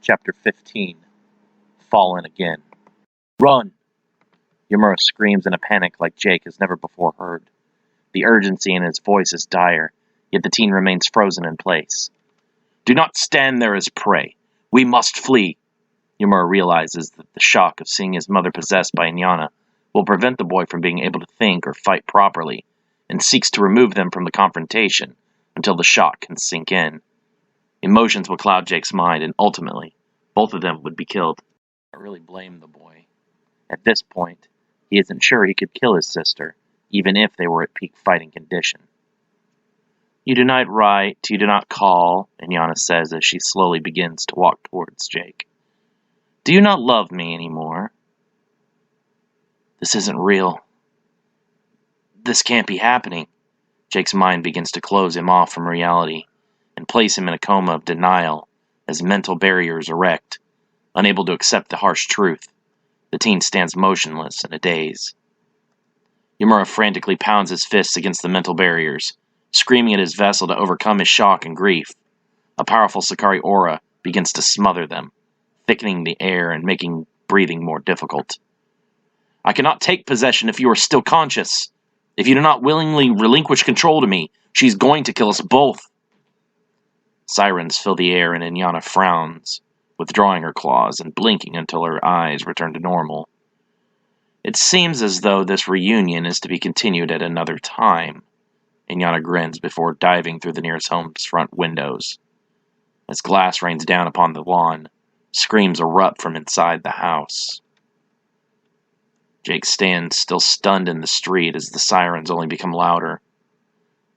Chapter 15. Fallen Again. Run! Yamura screams in a panic like Jake has never before heard. The urgency in his voice is dire, yet the teen remains frozen in place. Do not stand there as prey. We must flee. Yamura realizes that the shock of seeing his mother possessed by Inyana will prevent the boy from being able to think or fight properly, and seeks to remove them from the confrontation until the shock can sink in. Emotions will cloud Jake's mind, and ultimately, both of them would be killed. I really blame the boy. At this point, he isn't sure he could kill his sister, even if they were at peak fighting condition. You do not write, you do not call, Inyana says as she slowly begins to walk towards Jake. Do you not love me anymore? This isn't real. This can't be happening. Jake's mind begins to close him off from reality and place him in a coma of denial as mental barriers erect. Unable to accept the harsh truth, the teen stands motionless in a daze. Yamura frantically pounds his fists against the mental barriers, screaming at his vessel to overcome his shock and grief. A powerful Sakari aura begins to smother them, thickening the air and making breathing more difficult. I cannot take possession if you are still conscious. If you do not willingly relinquish control to me, she's going to kill us both. Sirens fill the air and Inyana frowns, withdrawing her claws and blinking until her eyes return to normal. It seems as though this reunion is to be continued at another time. Inyana grins before diving through the nearest home's front windows. As glass rains down upon the lawn, screams erupt from inside the house. Jake stands still stunned in the street as the sirens only become louder.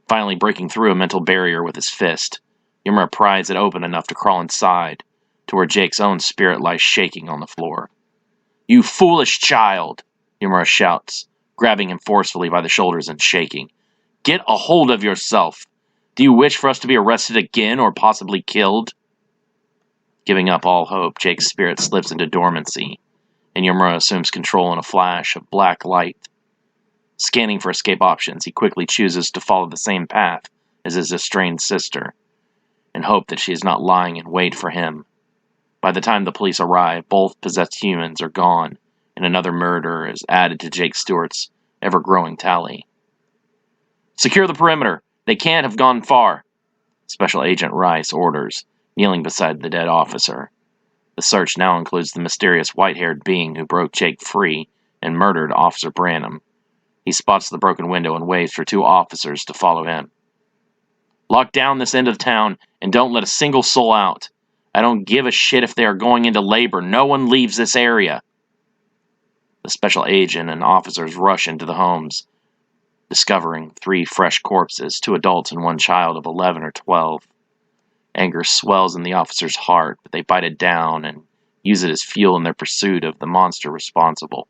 Finally breaking through a mental barrier with his fist, Yamura pries it open enough to crawl inside, to where Jake's own spirit lies shaking on the floor. You foolish child! Yamura shouts, grabbing him forcefully by the shoulders and shaking. Get a hold of yourself! Do you wish for us to be arrested again or possibly killed? Giving up all hope, Jake's spirit slips into dormancy, and Yamura assumes control in a flash of black light. Scanning for escape options, he quickly chooses to follow the same path as his estranged sister, and hope that she is not lying in wait for him. By the time the police arrive, both possessed humans are gone, and another murder is added to Jake Stewart's ever-growing tally. Secure the perimeter! They can't have gone far! Special Agent Rice orders, kneeling beside the dead officer. The search now includes the mysterious white-haired being who broke Jake free and murdered Officer Branham. He spots the broken window and waves for two officers to follow him. Lock down this end of town and don't let a single soul out. I don't give a shit if they are going into labor. No one leaves this area. The special agent and officers rush into the homes, discovering 3 fresh corpses, 2 adults and 1 child of 11 or 12. Anger swells in the officer's heart, but they bite it down and use it as fuel in their pursuit of the monster responsible.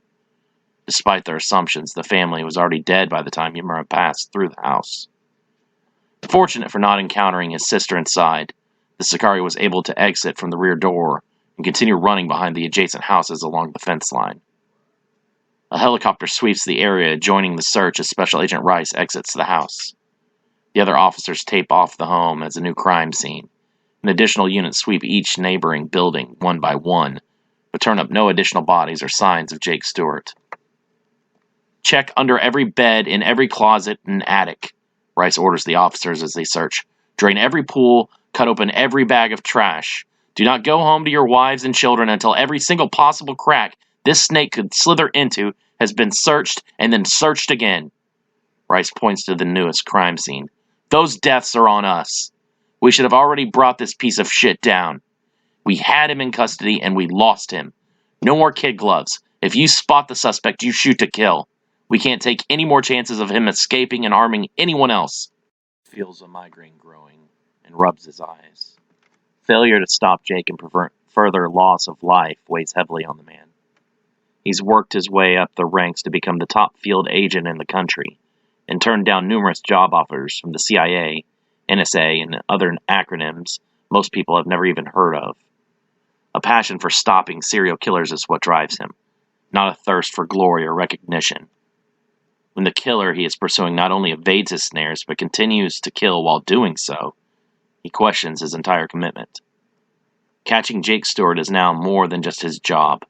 Despite their assumptions, the family was already dead by the time Yamura passed through the house. Fortunate for not encountering his sister inside, the Sakari was able to exit from the rear door and continue running behind the adjacent houses along the fence line. A helicopter sweeps the area, joining the search as Special Agent Rice exits the house. The other officers tape off the home as a new crime scene. An additional unit sweep each neighboring building one by one, but turn up no additional bodies or signs of Jake Stewart. Check under every bed, in every closet and attic, Rice orders the officers as they search. Drain every pool, cut open every bag of trash. Do not go home to your wives and children until every single possible crack this snake could slither into has been searched and then searched again. Rice points to the newest crime scene. Those deaths are on us. We should have already brought this piece of shit down. We had him in custody and we lost him. No more kid gloves. If you spot the suspect, you shoot to kill. We can't take any more chances of him escaping and harming anyone else. He feels a migraine growing and rubs his eyes. Failure to stop Jake and prevent further loss of life weighs heavily on the man. He's worked his way up the ranks to become the top field agent in the country, and turned down numerous job offers from the CIA, NSA, and other acronyms most people have never even heard of. A passion for stopping serial killers is what drives him, not a thirst for glory or recognition. When the killer he is pursuing not only evades his snares, but continues to kill while doing so, he questions his entire commitment. Catching Jake Stewart is now more than just his job.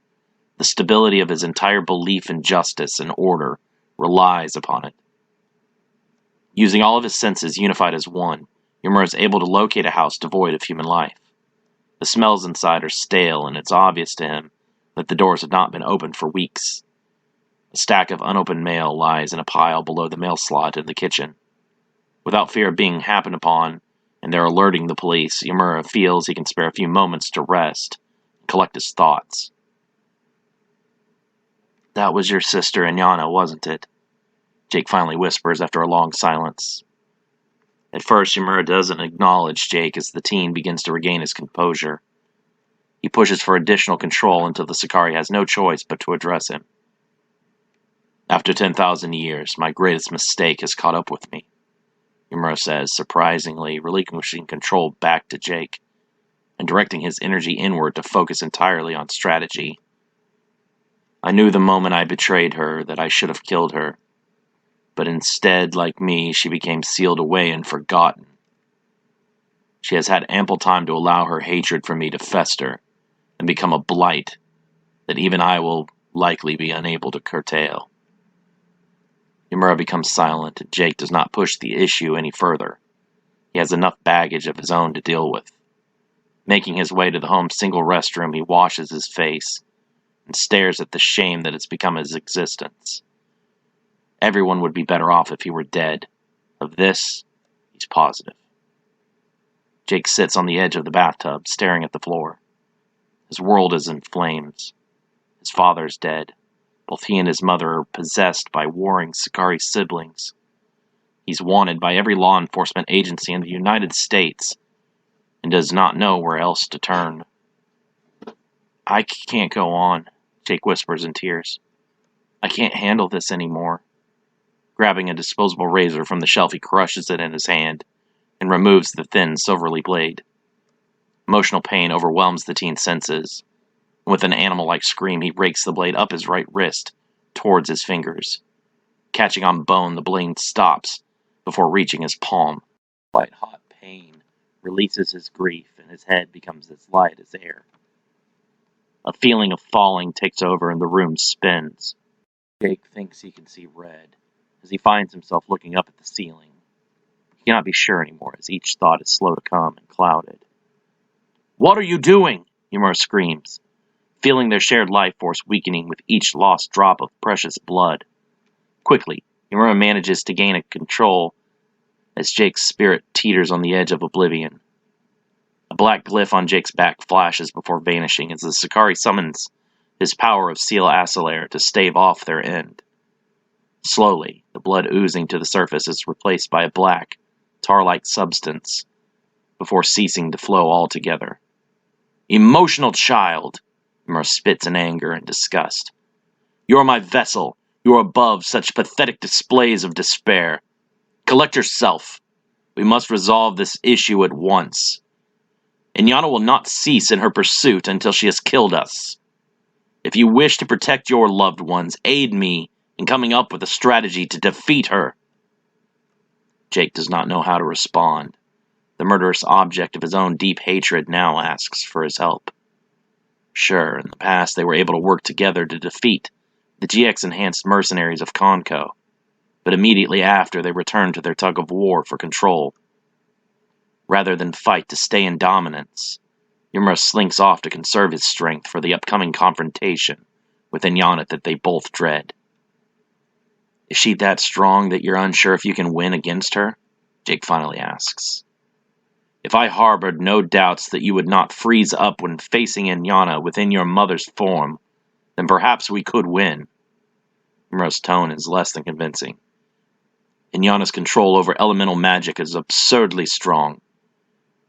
The stability of his entire belief in justice and order relies upon it. Using all of his senses unified as one, Yumura is able to locate a house devoid of human life. The smells inside are stale, and it's obvious to him that the doors have not been opened for weeks. A stack of unopened mail lies in a pile below the mail slot in the kitchen. Without fear of being happened upon, and their alerting the police, Yumura feels he can spare a few moments to rest and collect his thoughts. "That was your sister, Inyana, wasn't it?" Jake finally whispers after a long silence. At first, Yumura doesn't acknowledge Jake as the teen begins to regain his composure. He pushes for additional control until the Sakari has no choice but to address him. "After 10,000 years, my greatest mistake has caught up with me," Yumura says, surprisingly relinquishing control back to Jake and directing his energy inward to focus entirely on strategy. "I knew the moment I betrayed her that I should have killed her. But instead, like me, she became sealed away and forgotten. She has had ample time to allow her hatred for me to fester and become a blight that even I will likely be unable to curtail." Yumura becomes silent, and Jake does not push the issue any further. He has enough baggage of his own to deal with. Making his way to the home's single restroom, he washes his face and stares at the shame that has become his existence. Everyone would be better off if he were dead. Of this, he's positive. Jake sits on the edge of the bathtub, staring at the floor. His world is in flames. His father's dead. Both he and his mother are possessed by warring Sakari siblings. He's wanted by every law enforcement agency in the United States and does not know where else to turn. "I can't go on," Jake whispers in tears. "I can't handle this anymore." Grabbing a disposable razor from the shelf, he crushes it in his hand and removes the thin, silvery blade. Emotional pain overwhelms the teen's senses. With an animal-like scream, he rakes the blade up his right wrist towards his fingers. Catching on bone, the blade stops before reaching his palm. White-hot pain releases his grief, and his head becomes as light as air. A feeling of falling takes over, and the room spins. Jake thinks he can see red as he finds himself looking up at the ceiling. He cannot be sure anymore, as each thought is slow to come and clouded. "What are you doing?" Yumura screams, feeling their shared life force weakening with each lost drop of precious blood. Quickly, Yumura manages to gain a control as Jake's spirit teeters on the edge of oblivion. A black glyph on Jake's back flashes before vanishing as the Sakari summons his power of Seal Acelair to stave off their end. Slowly, the blood oozing to the surface is replaced by a black, tar-like substance before ceasing to flow altogether. "Emotional child!" Yumura spits in anger and disgust. "You are my vessel. You are above such pathetic displays of despair. Collect yourself. We must resolve this issue at once. Inyana will not cease in her pursuit until she has killed us. If you wish to protect your loved ones, aid me in coming up with a strategy to defeat her." Jake does not know how to respond. The murderous object of his own deep hatred now asks for his help. Sure, in the past they were able to work together to defeat the GX-enhanced mercenaries of Conco, but immediately after they returned to their tug of war for control. Rather than fight to stay in dominance, Yumura slinks off to conserve his strength for the upcoming confrontation with Inyana that they both dread. "Is she that strong that you're unsure if you can win against her?" Jake finally asks. "If I harbored no doubts that you would not freeze up when facing Inyana within your mother's form, then perhaps we could win." Yumura's tone is less than convincing. "Inyana's control over elemental magic is absurdly strong.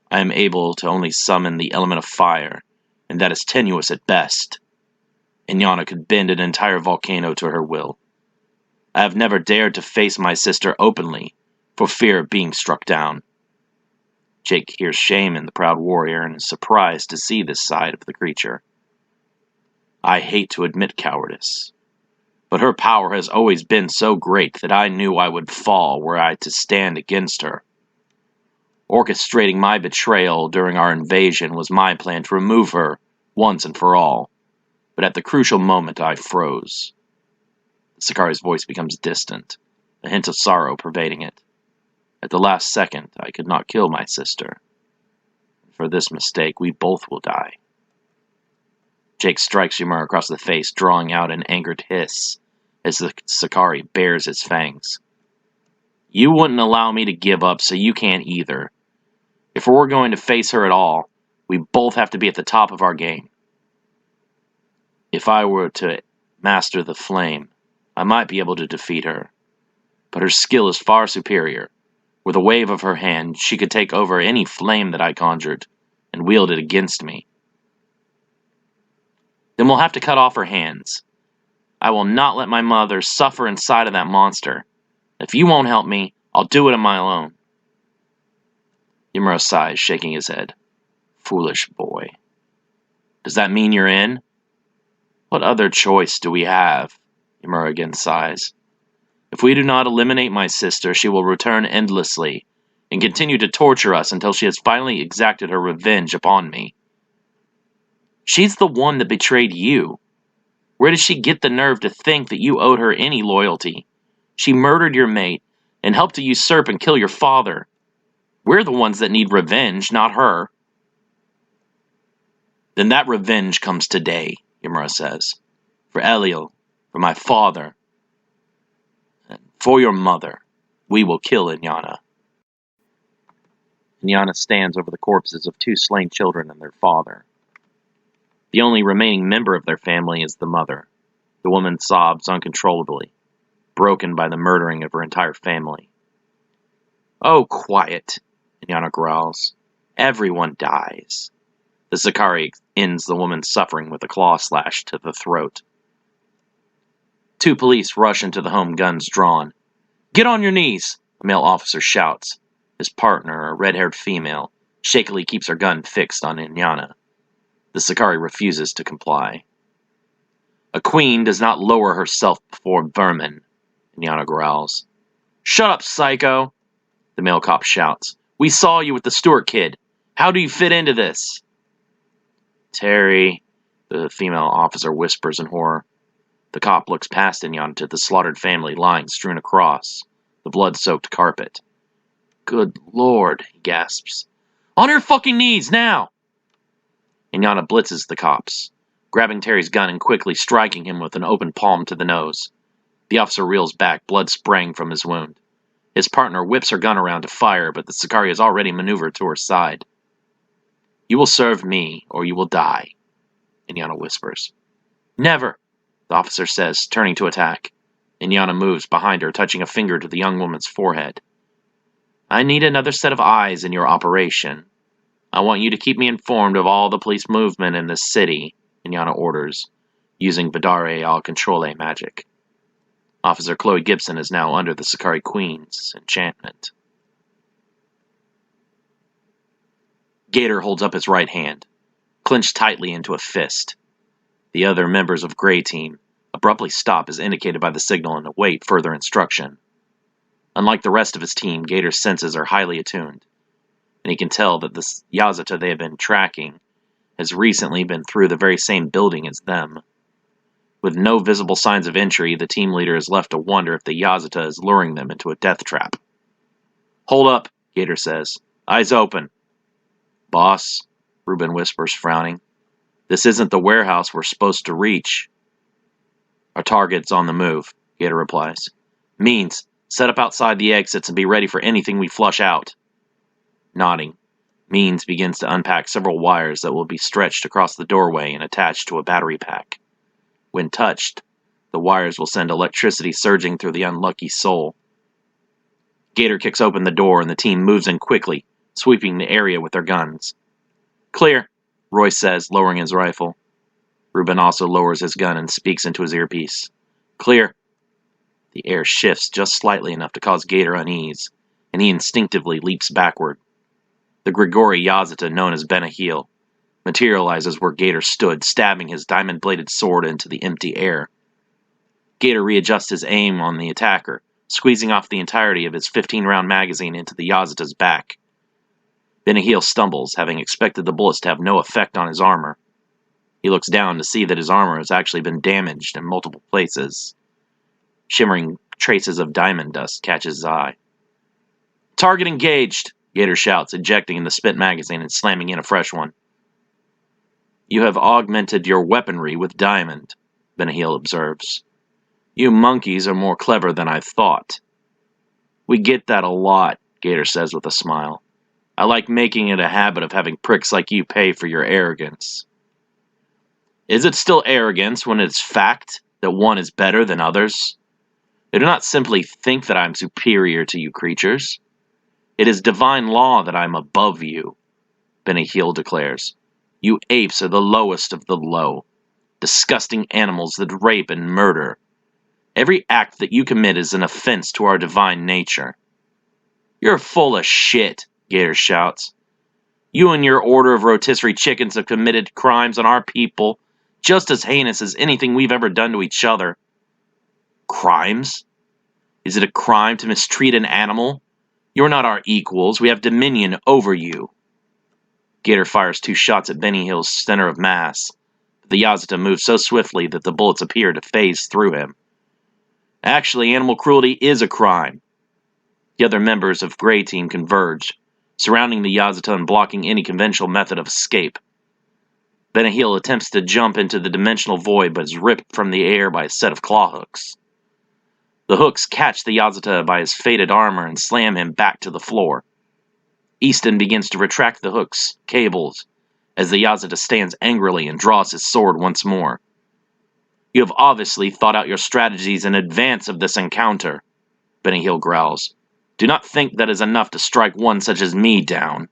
I am able to only summon the element of fire, and that is tenuous at best. Inyana could bend an entire volcano to her will. I have never dared to face my sister openly, for fear of being struck down." Jake hears shame in the proud warrior and is surprised to see this side of the creature. "I hate to admit cowardice, but her power has always been so great that I knew I would fall were I to stand against her." Orchestrating my betrayal during our invasion was my plan to remove her once and for all. But at the crucial moment, I froze. The Sakari's voice becomes distant, a hint of sorrow pervading it. At the last second, I could not kill my sister. For this mistake, we both will die. Jake strikes Ymir across the face, drawing out an angered hiss as the Sakari bares its fangs. You wouldn't allow me to give up, so you can't either. If we're going to face her at all, we both have to be at the top of our game. If I were to master the flame, I might be able to defeat her. But her skill is far superior. With a wave of her hand, she could take over any flame that I conjured and wield it against me. Then we'll have to cut off her hands. I will not let my mother suffer inside of that monster. If you won't help me, I'll do it on my own. Ymir sighs, shaking his head. Foolish boy. Does that mean you're in? What other choice do we have? Ymir again sighs. If we do not eliminate my sister, she will return endlessly and continue to torture us until she has finally exacted her revenge upon me. She's the one that betrayed you. Where did she get the nerve to think that you owed her any loyalty? She murdered your mate and helped to usurp and kill your father. We're the ones that need revenge, not her. Then that revenge comes today, Ymir says. For Eliel, for my father, and for your mother, we will kill Inyana. Inyana stands over the corpses of 2 slain children and their father. The only remaining member of their family is the mother. The woman sobs uncontrollably, broken by the murdering of her entire family. Oh, quiet, Inyana growls. Everyone dies. The Sakari ends the woman's suffering with a claw slash to the throat. 2 police rush into the home, guns drawn. Get on your knees, a male officer shouts. His partner, a red-haired female, shakily keeps her gun fixed on Inyana. The Sakari refuses to comply. A queen does not lower herself before vermin, Inyana growls. Shut up, psycho, the male cop shouts. We saw you with the Stewart kid. How do you fit into this? Terry, the female officer whispers in horror. The cop looks past Inyana to the slaughtered family lying strewn across the blood-soaked carpet. Good Lord, he gasps. On your fucking knees, now! Inyana blitzes the cops, grabbing Terry's gun and quickly striking him with an open palm to the nose. The officer reels back, blood spraying from his wound. His partner whips her gun around to fire, but the Sakari has already maneuvered to her side. You will serve me, or you will die, Inyana whispers. Never, the officer says, turning to attack. Inyana moves behind her, touching a finger to the young woman's forehead. I need another set of eyes in your operation. I want you to keep me informed of all the police movement in this city, Inyana orders, using Vidare al Controle magic. Officer Chloe Gibson is now under the Sakari Queen's enchantment. Gator holds up his right hand, clenched tightly into a fist. The other members of Grey Team abruptly stop as indicated by the signal and await further instruction. Unlike the rest of his team, Gator's senses are highly attuned, and he can tell that the Yazata they have been tracking has recently been through the very same building as them. With no visible signs of entry, the team leader is left to wonder if the Yazata is luring them into a death trap. Hold up, Gator says. Eyes open. Boss, Reuben whispers, frowning. This isn't the warehouse we're supposed to reach. Our target's on the move, Gator replies. Means, set up outside the exits and be ready for anything we flush out. Nodding, Means begins to unpack several wires that will be stretched across the doorway and attached to a battery pack. When touched, the wires will send electricity surging through the unlucky soul. Gator kicks open the door and the team moves in quickly, sweeping the area with their guns. Clear, Roy says, lowering his rifle. Reuben also lowers his gun and speaks into his earpiece. Clear. The air shifts just slightly enough to cause Gator unease, and he instinctively leaps backward. The Grigori Yazata, known as Benahil, materializes where Gator stood, stabbing his diamond-bladed sword into the empty air. Gator readjusts his aim on the attacker, squeezing off the entirety of his 15-round magazine into the Yazata's back. Benahil stumbles, having expected the bullets to have no effect on his armor. He looks down to see that his armor has actually been damaged in multiple places. Shimmering traces of diamond dust catch his eye. "Target engaged," Gator shouts, ejecting the spent magazine and slamming in a fresh one. "You have augmented your weaponry with diamond," Benahil observes. "You monkeys are more clever than I thought." "We get that a lot," Gator says with a smile. "I like making it a habit of having pricks like you pay for your arrogance." Is it still arrogance when it's fact that one is better than others? I do not simply think that I am superior to you creatures. It is divine law that I am above you, Benahil declares. You apes are the lowest of the low, disgusting animals that rape and murder. Every act that you commit is an offense to our divine nature. You're full of shit, Gator shouts. You and your order of rotisserie chickens have committed crimes on our people just as heinous as anything we've ever done to each other. Crimes? Is it a crime to mistreat an animal? You're not our equals. We have dominion over you. Gator fires 2 shots at Benahil's center of mass. But the Yazata moves so swiftly that the bullets appear to phase through him. Actually, animal cruelty is a crime. The other members of Grey Team converge, surrounding the Yazata and blocking any conventional method of escape. Benahil attempts to jump into the dimensional void but is ripped from the air by a set of claw hooks. The hooks catch the Yazata by his faded armor and slam him back to the floor. Easton begins to retract the hooks, cables, as the Yazata stands angrily and draws his sword once more. You have obviously thought out your strategies in advance of this encounter, Benahil growls. Do not think that is enough to strike one such as me down.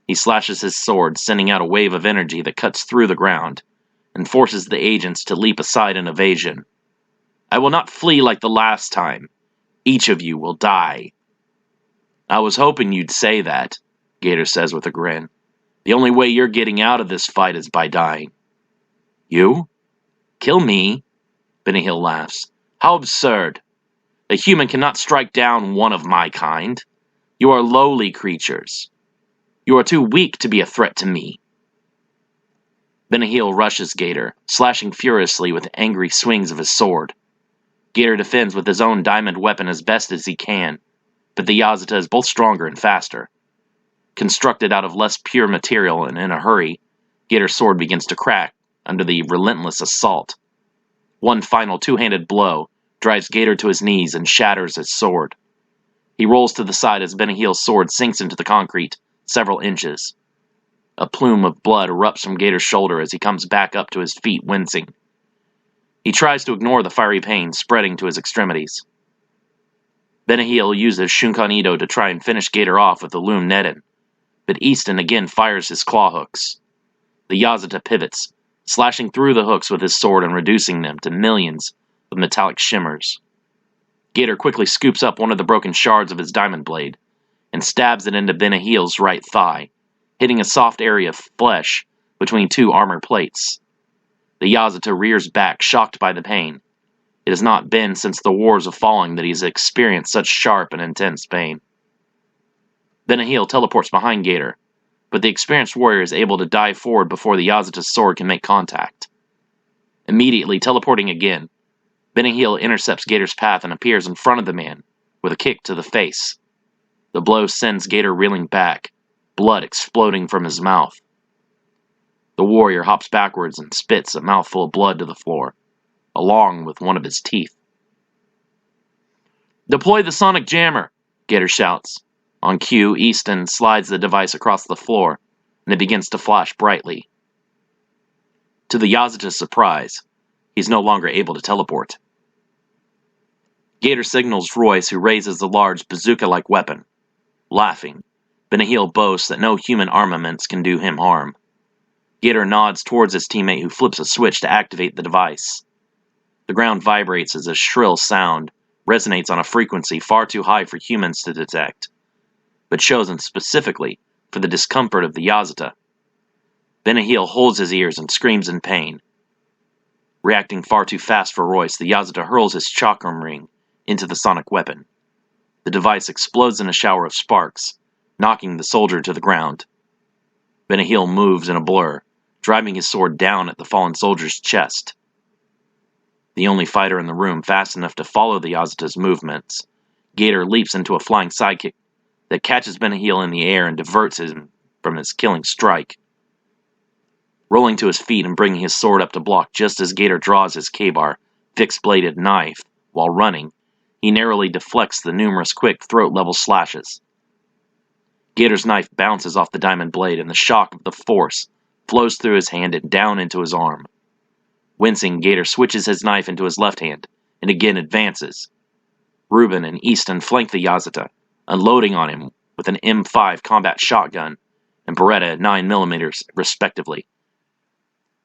He slashes his sword, sending out a wave of energy that cuts through the ground, and forces the agents to leap aside in evasion. I will not flee like the last time. Each of you will die. I was hoping you'd say that, Gator says with a grin. The only way you're getting out of this fight is by dying. You? Kill me? Benahil laughs. How absurd. A human cannot strike down one of my kind. You are lowly creatures. You are too weak to be a threat to me. Benahil rushes Gator, slashing furiously with angry swings of his sword. Gator defends with his own diamond weapon as best as he can, but the Yazata is both stronger and faster. Constructed out of less pure material and in a hurry, Gator's sword begins to crack under the relentless assault. One final 2-handed blow drives Gator to his knees and shatters his sword. He rolls to the side as Benahil's sword sinks into the concrete several inches. A plume of blood erupts from Gator's shoulder as he comes back up to his feet, wincing. He tries to ignore the fiery pain spreading to his extremities. Benahil uses Shunkan Ito to try and finish Gator off with the loom netting, but Easton again fires his claw hooks. The Yazata pivots, slashing through the hooks with his sword and reducing them to millions of metallic shimmers. Gator quickly scoops up one of the broken shards of his diamond blade and stabs it into Benahil's right thigh, hitting a soft area of flesh between 2 armor plates. The Yazata rears back, shocked by the pain. It has not been since the Wars of Falling that he has experienced such sharp and intense pain. Benahil teleports behind Gator, but the experienced warrior is able to dive forward before the Yazata's sword can make contact. Immediately teleporting again, Benahil intercepts Gator's path and appears in front of the man with a kick to the face. The blow sends Gator reeling back, blood exploding from his mouth. The warrior hops backwards and spits a mouthful of blood to the floor, along with one of his teeth. Deploy the sonic jammer, Gator shouts. On cue, Easton slides the device across the floor, and it begins to flash brightly. To the Yazata's surprise, he's no longer able to teleport. Gator signals Royce, who raises the large bazooka-like weapon. Laughing, Benahil boasts that no human armaments can do him harm. Gator nods towards his teammate, who flips a switch to activate the device. The ground vibrates as a shrill sound resonates on a frequency far too high for humans to detect, but chosen specifically for the discomfort of the Yazata. Benahil holds his ears and screams in pain. Reacting far too fast for Royce, the Yazata hurls his chakram ring into the sonic weapon. The device explodes in a shower of sparks, knocking the soldier to the ground. Benahil moves in a blur, driving his sword down at the fallen soldier's chest. The only fighter in the room fast enough to follow the Yazata's movements, Gator leaps into a flying sidekick that catches Benahil in the air and diverts him from his killing strike. Rolling to his feet and bringing his sword up to block just as Gator draws his K-bar, fixed-bladed knife, while running, he narrowly deflects the numerous quick throat-level slashes. Gator's knife bounces off the diamond blade, and the shock of the force flows through his hand and down into his arm. Wincing, Gator switches his knife into his left hand, and again advances. Reuben and Easton flank the Yazata, unloading on him with an M5 combat shotgun and Beretta 9mm, respectively.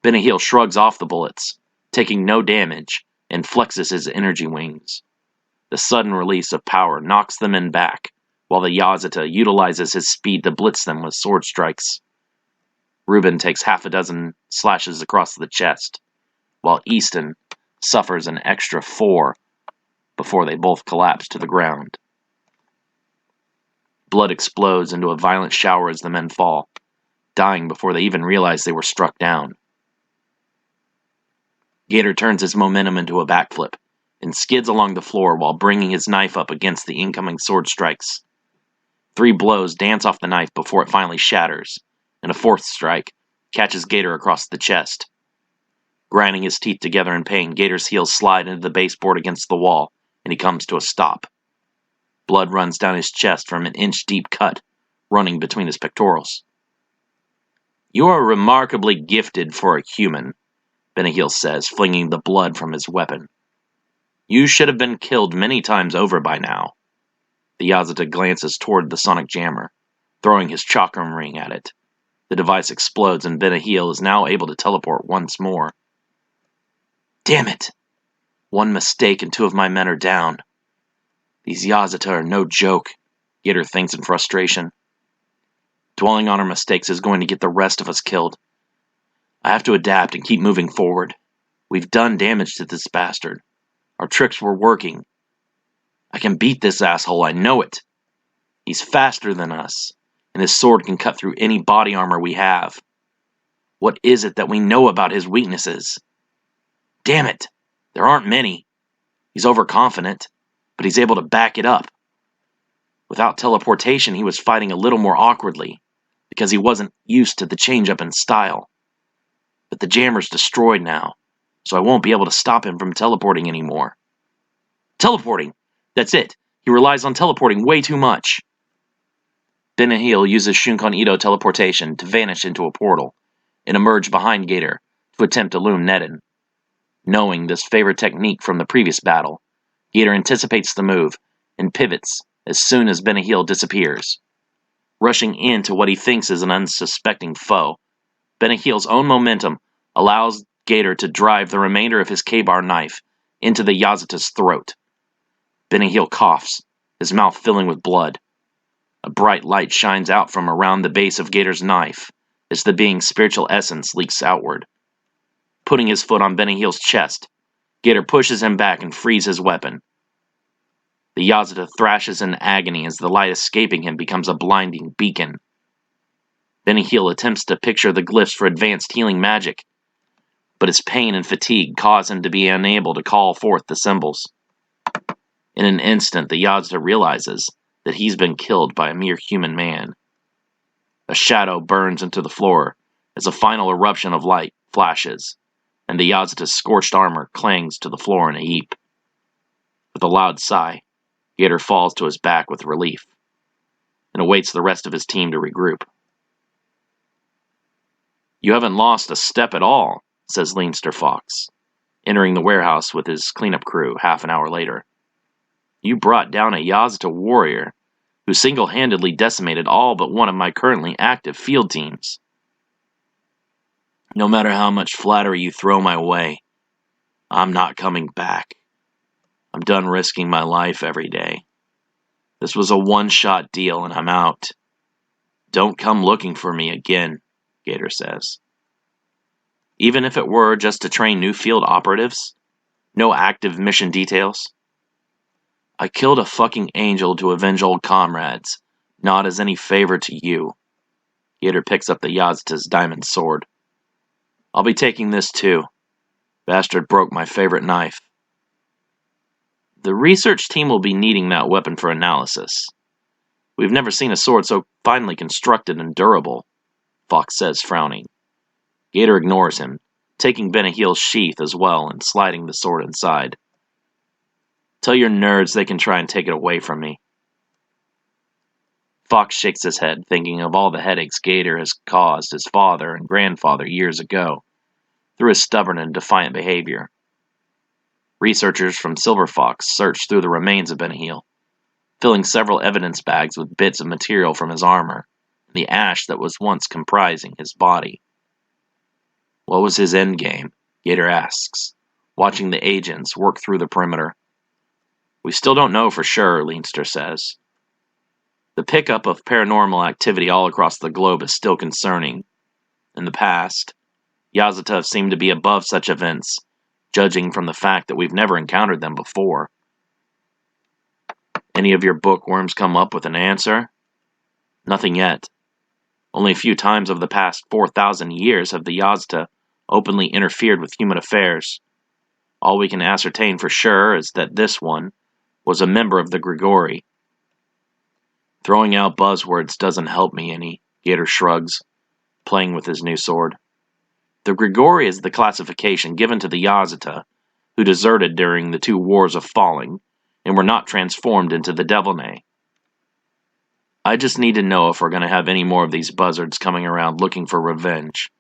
Benahil shrugs off the bullets, taking no damage, and flexes his energy wings. The sudden release of power knocks the men back, while the Yazata utilizes his speed to blitz them with sword strikes. Reuben takes half a dozen slashes across the chest, while Easton suffers an extra 4 before they both collapse to the ground. Blood explodes into a violent shower as the men fall, dying before they even realize they were struck down. Gator turns his momentum into a backflip and skids along the floor while bringing his knife up against the incoming sword strikes. 3 blows dance off the knife before it finally shatters, and a 4th strike catches Gator across the chest. Grinding his teeth together in pain, Gator's heels slide into the baseboard against the wall, and he comes to a stop. Blood runs down his chest from an inch-deep cut running between his pectorals. "You are remarkably gifted for a human," Benahil says, flinging the blood from his weapon. "You should have been killed many times over by now." The Yazata glances toward the sonic jammer, throwing his chakram ring at it. The device explodes and Benahil is now able to teleport once more. "Damn it! One mistake and 2 of my men are down. These Yazata are no joke," Gator thinks in frustration. "Dwelling on our mistakes is going to get the rest of us killed. I have to adapt and keep moving forward. We've done damage to this bastard. Our tricks were working. I can beat this asshole, I know it. He's faster than us, and his sword can cut through any body armor we have. What is it that we know about his weaknesses? Damn it, there aren't many. He's overconfident, but he's able to back it up. Without teleportation, he was fighting a little more awkwardly, because he wasn't used to the change-up in style. But the jammer's destroyed now, so I won't be able to stop him from teleporting anymore. Teleporting! That's it! He relies on teleporting way too much." Benahil uses Shunkan Ito teleportation to vanish into a portal and emerge behind Gator to attempt to loom Nedin. Knowing this favorite technique from the previous battle, Gator anticipates the move and pivots as soon as Benahil disappears. Rushing into what he thinks is an unsuspecting foe, Benahil's own momentum allows Gator to drive the remainder of his K-bar knife into the Yazata's throat. Benahil coughs, his mouth filling with blood. A bright light shines out from around the base of Gator's knife as the being's spiritual essence leaks outward. Putting his foot on Benahil's chest, Gator pushes him back and frees his weapon. The Yazata thrashes in agony as the light escaping him becomes a blinding beacon. Benahil attempts to picture the glyphs for advanced healing magic, but his pain and fatigue cause him to be unable to call forth the symbols. In an instant, the Yazata realizes that he's been killed by a mere human man. A shadow burns into the floor as a final eruption of light flashes, and the Yazata's scorched armor clangs to the floor in a heap. With a loud sigh, Gator falls to his back with relief, and awaits the rest of his team to regroup. "You haven't lost a step at all," says Leinster Fox, entering the warehouse with his cleanup crew half an hour later. "You brought down a Yazata warrior who single-handedly decimated all but one of my currently active field teams. No matter how much flattery you throw my way, I'm not coming back. I'm done risking my life every day. This was a one-shot deal and I'm out. Don't come looking for me again," Gator says. "Even if it were just to train new field operatives? No active mission details?" "I killed a fucking angel to avenge old comrades. Not as any favor to you. Gator picks up the Yazata's diamond sword. I'll be taking this too. Bastard broke my favorite knife. The research team will be needing that weapon for analysis. We've never seen a sword so finely constructed and durable, Fox says, frowning. Gator ignores him, taking Benahil's sheath as well and sliding the sword inside. Tell your nerds they can try and take it away from me. Fox shakes his head, thinking of all the headaches Gator has caused his father and grandfather years ago, through his stubborn and defiant behavior. Researchers from Silver Fox searched through the remains of Benahil, filling several evidence bags with bits of material from his armor, and the ash that was once comprising his body. What was his endgame? Gator asks, watching the agents work through the perimeter. We still don't know for sure, Leinster says. The pickup of paranormal activity all across the globe is still concerning. In the past, Yazata have seemed to be above such events, judging from the fact that we've never encountered them before. Any of your bookworms come up with an answer? Nothing yet. Only a few times over the past 4,000 years have the Yazata openly interfered with human affairs. All we can ascertain for sure is that this one was a member of the Grigori. Throwing out buzzwords doesn't help me any, Gator shrugs, playing with his new sword. The Grigori is the classification given to the Yazata, who deserted during the 2 Wars of Falling, and were not transformed into the Devilnay. I just need to know if we're going to have any more of these buzzards coming around looking for revenge.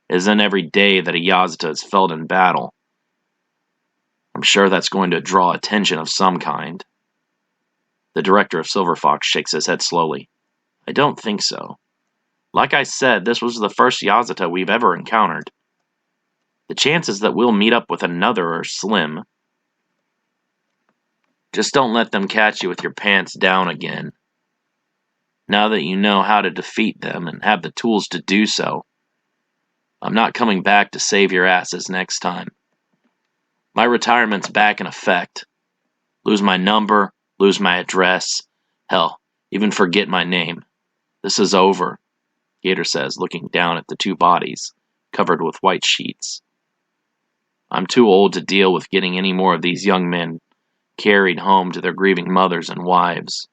It isn't every day that a Yazata is felled in battle. I'm sure that's going to draw attention of some kind. The director of Silver Fox shakes his head slowly. I don't think so. Like I said, this was the first Yazata we've ever encountered. The chances that we'll meet up with another are slim. Just don't let them catch you with your pants down again. Now that you know how to defeat them and have the tools to do so, I'm not coming back to save your asses next time. My retirement's back in effect. Lose my number, lose my address, hell, even forget my name. This is over, Gator says, looking down at the 2 bodies, covered with white sheets. I'm too old to deal with getting any more of these young men carried home to their grieving mothers and wives.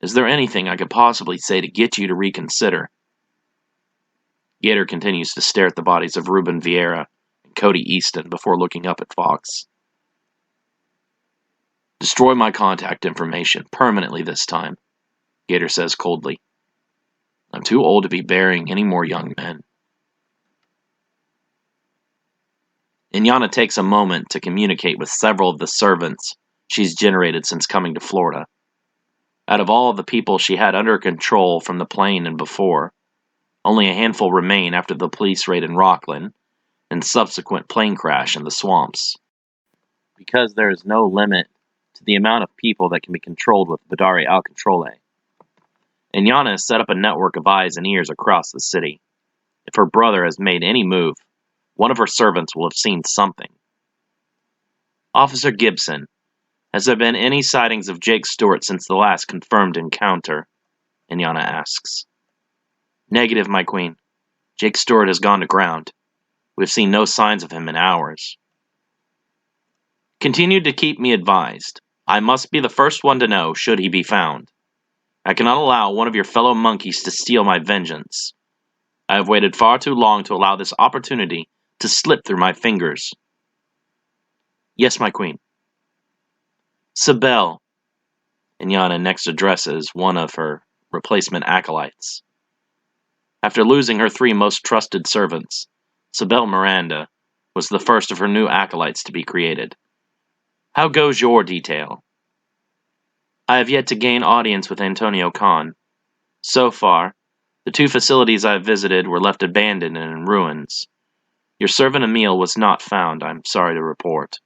Is there anything I could possibly say to get you to reconsider? Gator continues to stare at the bodies of Ruben Vieira and Cody Easton before looking up at Fox. Destroy my contact information permanently this time, Gator says coldly. I'm too old to be burying any more young men. Inyana takes a moment to communicate with several of the servants she's generated since coming to Florida. Out of all of the people she had under control from the plane and before, only a handful remain after the police raid in Rockland and subsequent plane crash in the swamps. Because there is no limit to the amount of people that can be controlled with Badari al Controle, Inyana has set up a network of eyes and ears across the city. If her brother has made any move, one of her servants will have seen something. Officer Gibson, has there been any sightings of Jake Stewart since the last confirmed encounter? Inyana asks. Negative, my queen. Jake Stewart has gone to ground. We've seen no signs of him in hours. Continue to keep me advised. I must be the first one to know should he be found. I cannot allow one of your fellow monkeys to steal my vengeance. I have waited far too long to allow this opportunity to slip through my fingers. Yes, my queen. Sibel. Inyana next addresses one of her replacement acolytes. After losing her 3 most trusted servants, Sibel Miranda was the first of her new acolytes to be created. How goes your detail? I have yet to gain audience with Antonio Khan. So far, the 2 facilities I have visited were left abandoned and in ruins. Your servant Emil was not found, I'm sorry to report.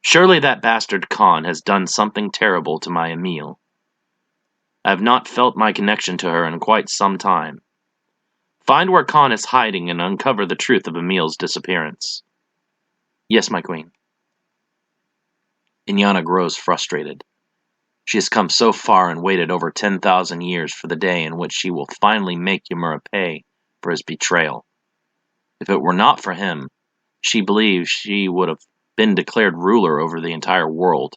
Surely that bastard Khan has done something terrible to my Emil. I have not felt my connection to her in quite some time. Find where Khan is hiding and uncover the truth of Emil's disappearance. Yes, my queen. Inyana grows frustrated. She has come so far and waited over 10,000 years for the day in which she will finally make Ymira pay for his betrayal. If it were not for him, she believes she would have been declared ruler over the entire world.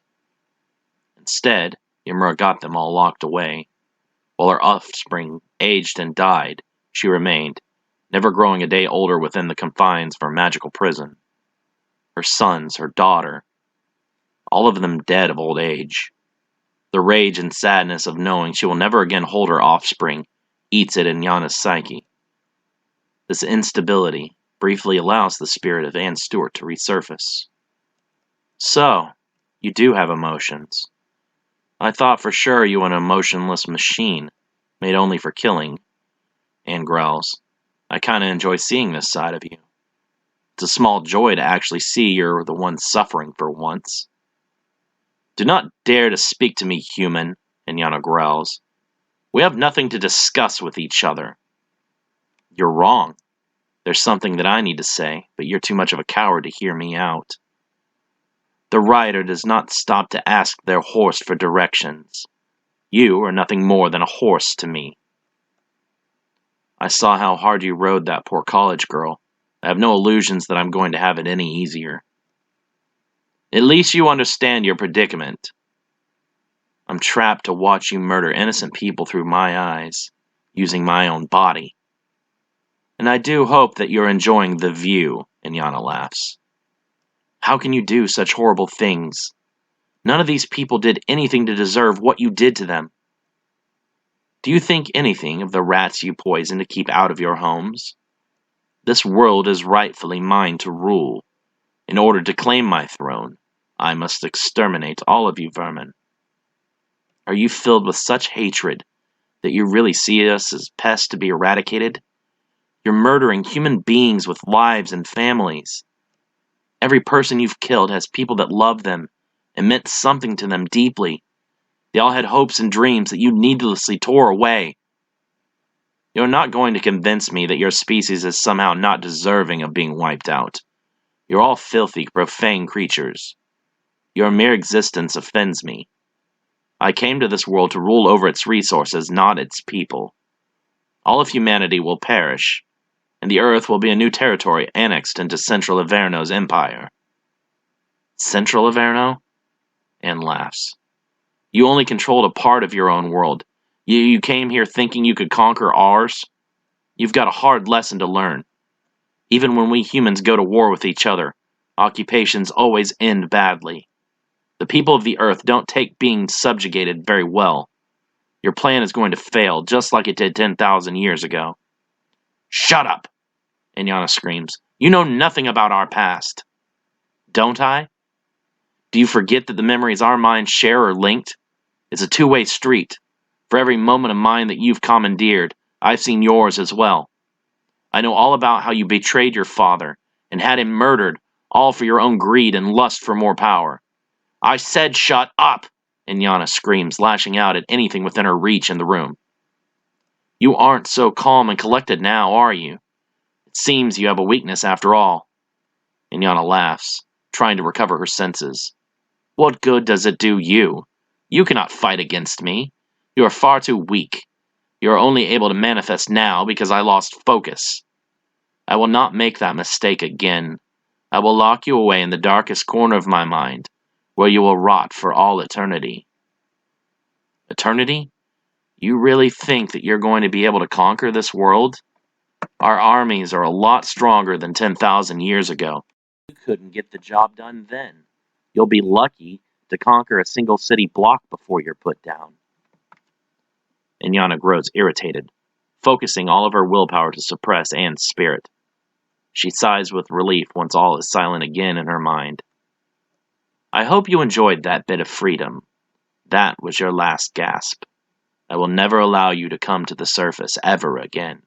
Instead, Ymira got them all locked away. While her offspring aged and died, she remained, never growing a day older within the confines of her magical prison. Her sons, her daughter, all of them dead of old age. The rage and sadness of knowing she will never again hold her offspring eats at Inyana's psyche. This instability briefly allows the spirit of Anne Stewart to resurface. So, you do have emotions. I thought for sure you were an emotionless machine, made only for killing. Anne growls. I kinda enjoy seeing this side of you. It's a small joy to actually see you're the one suffering for once. Do not dare to speak to me, human, Inyana growls. We have nothing to discuss with each other. You're wrong. There's something that I need to say, but you're too much of a coward to hear me out. The rider does not stop to ask their horse for directions. You are nothing more than a horse to me. I saw how hard you rode that poor college girl. I have no illusions that I'm going to have it any easier. At least you understand your predicament. I'm trapped to watch you murder innocent people through my eyes, using my own body. And I do hope that you're enjoying the view, Inyana laughs. How can you do such horrible things? None of these people did anything to deserve what you did to them. Do you think anything of the rats you poisoned to keep out of your homes? This world is rightfully mine to rule. In order to claim my throne, I must exterminate all of you vermin. Are you filled with such hatred that you really see us as pests to be eradicated? You're murdering human beings with lives and families. Every person you've killed has people that love them and meant something to them deeply. They all had hopes and dreams that you needlessly tore away. You're not going to convince me that your species is somehow not deserving of being wiped out. You're all filthy, profane creatures. Your mere existence offends me. I came to this world to rule over its resources, not its people. All of humanity will perish, and the earth will be a new territory annexed into Central Averno's empire. Central Averno? Anne laughs. You only controlled a part of your own world. You came here thinking you could conquer ours? You've got a hard lesson to learn. Even when we humans go to war with each other, occupations always end badly. The people of the earth don't take being subjugated very well. Your plan is going to fail, just like it did 10,000 years ago. Shut up! Inyana screams. You know nothing about our past. Don't I? Do you forget that the memories our minds share are linked? It's a two-way street. For every moment of mine that you've commandeered, I've seen yours as well. I know all about how you betrayed your father and had him murdered, all for your own greed and lust for more power. I said shut up! Inyana screams, lashing out at anything within her reach in the room. You aren't so calm and collected now, are you? It seems you have a weakness after all. Inyana laughs, trying to recover her senses. What good does it do you? You cannot fight against me. You are far too weak. You are only able to manifest now because I lost focus. I will not make that mistake again. I will lock you away in the darkest corner of my mind, where you will rot for all eternity. Eternity? You really think that you're going to be able to conquer this world? Our armies are a lot stronger than 10,000 years ago. You couldn't get the job done then. You'll be lucky to conquer a single city block before you're put down. Inyana grows irritated, focusing all of her willpower to suppress Anne's spirit. She sighs with relief once all is silent again in her mind. I hope you enjoyed that bit of freedom. That was your last gasp. I will never allow you to come to the surface ever again.